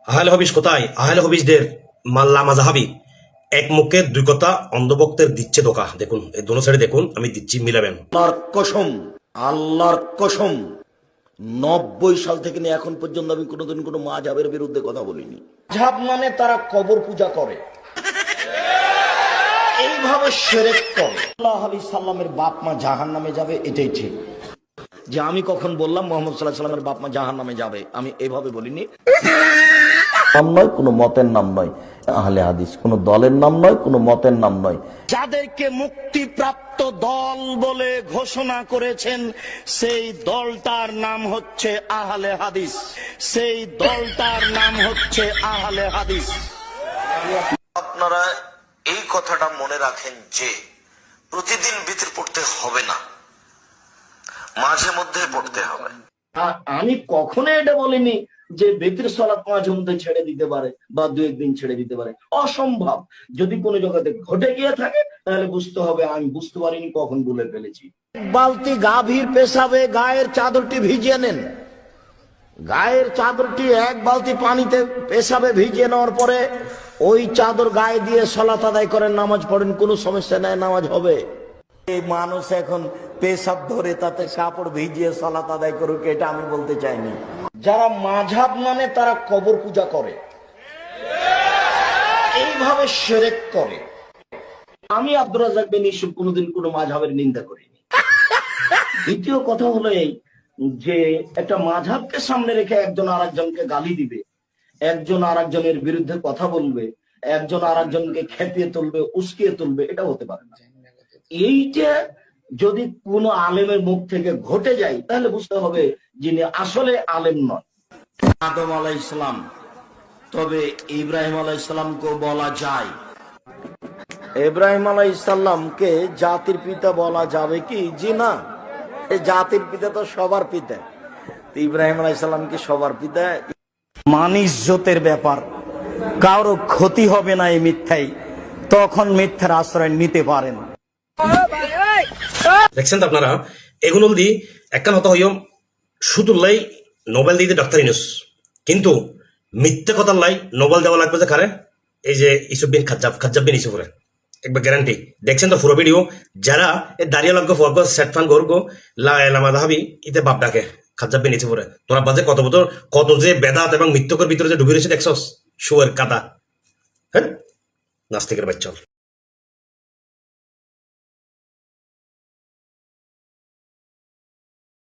আহলে হবিস কোথায়? আহলে হবিসদের মাল্লা মাজাহাবি এক মুখে দুই কথা অন্ধভক্তের দিচ্ছে ধোকা। দেখুন এই দোনো সাইডে দেখুন, আমি দিচ্ছি মিলাবেন। আল্লাহর কসম, আল্লাহর কসম, 90 সাল থেকে নিয়ে এখন পর্যন্ত আমি কোনোদিন কোনো মাযহাবের বিরুদ্ধে কথা বলিনি। মাযহাব মানে তারা কবর পূজা করে, এইভাবে শিরক করে। আল্লাহ আলাইহিস সালামের বাপ মা জাহান্নামে যাবে, এটাই ঠিক। যে আমি কখন বললাম মুহাম্মদ সাল্লাল্লাহু আলাইহি সাল্লামের বাপ মা জাহান্নামে যাবে, আমি এইভাবে বলিনি। নাম নয়, কোনো মতের নাম নয় আহলে হাদিস, কোনো দলের নাম নয়, কোনো মতের নাম নয়। যাদেরকে মুক্তিপ্রাপ্ত দল বলে ঘোষণা করেছেন সেই দলটার নাম হচ্ছে আহলে হাদিস, সেই দলটার নাম হচ্ছে আহলে হাদিস। আপনারা এই কথাটা মনে রাখেন যে প্রতিদিন বিতর পড়তে হবে না, মাঝে মধ্যে পড়তে হবে। আমি কখনো এটা বলিনি যে বেতির সালাত মাঝে মধ্যে ছেড়ে দিতে পারে বা দু একদিন ছেড়ে দিতে পারে, অসম্ভব। যদি কোনো জায়গাতে ঘটে গিয়ে থাকে তাহলে বুঝতে হবে আমি বুঝতে পারিনি, কখন বলে ফেলেছি। বালতি গাভীর পেশাবে গায়ের চাদরটি ভিজিয়ে নেন, গায়ের চাদরটি এক বালতি পানিতে পেশাবে ভিজিয়ে নেওয়ার পরে ওই চাদর গায়ে দিয়ে সালাত আদায় করেন, নামাজ পড়েন, কোনো সমস্যা নাই, নামাজ হবে। এই মানুষ এখন পেশাব ধরে তাতে কাপড় ভিজিয়ে সালাত আদায় করুক, এটা আমি বলতে চাইনি। যারা মাযহাব মানে তারা কবর পূজা করে, এইভাবে শিরক করে। আমি আব্দুর রাজ্জাক বিন ইউসুফ কোনোদিন কোনো মাযহাবের নিন্দা করিনি। দ্বিতীয় কথা হলো এই যে একটা মাযহাবকে সামনে রেখে একজন আরেকজনকে গালি দিবে, একজন আরেকজনের বিরুদ্ধে কথা বলবে, একজন আরেকজনকে খেপিয়ে তুলবে, উস্কিয়ে তুলবে, এটা হতে পারে না। এইটা যদি কোনো আলেমের মুখ থেকে ঘটে যায় তাহলে বুঝতে হবে যিনি আসলে আলেম নয়। আদম আলাইহিস সালাম, তবে ইব্রাহিম আলাইহিস সালামকে বলা যায়, ইব্রাহিম আলাইহিস সালামকে জাতির পিতা বলা যাবে কি? জি না, এই জাতির পিতা তো সবার পিতা, ইব্রাহিম আলাইহিস সালাম কি সবার পিতা? মান ইজ্জতের ব্যাপার, কারো ক্ষতি হবে না এই মিথ্যাই, তখন মিথ্যার আশ্রয় নিতে পারেন। দেখছেন তো আপনারা, এগুলো দি একখান হতো হইম সুতুল্লাই নোবেল দিতে ডক্টর ইউনূস, কিন্তু মিথ্যে কথার লাই নোবেল দেওয়া লাগবে যে কারে? এই যে ইউসুফ বিন খাজ্জাব বিন ইউসুফরে একবার গ্যারান্টি। দেখছেন তো পুরো ভিডিও, যারা এই দাঁড়িয়ে লাগবে ফুয়াগ সেট ফান গর্গ লামা দাহাবি ইতে বাপ ডাকে খাজ্জাব বিন ইউসুফরে। তোরা বাজে কত যে বেদাত এবং মিথ্যকের ভিতরে যে ডুবে রয়েছে দেখছস, শুয়ের কাদা। হ্যাঁ, নাস্তিকের বাচ্চা।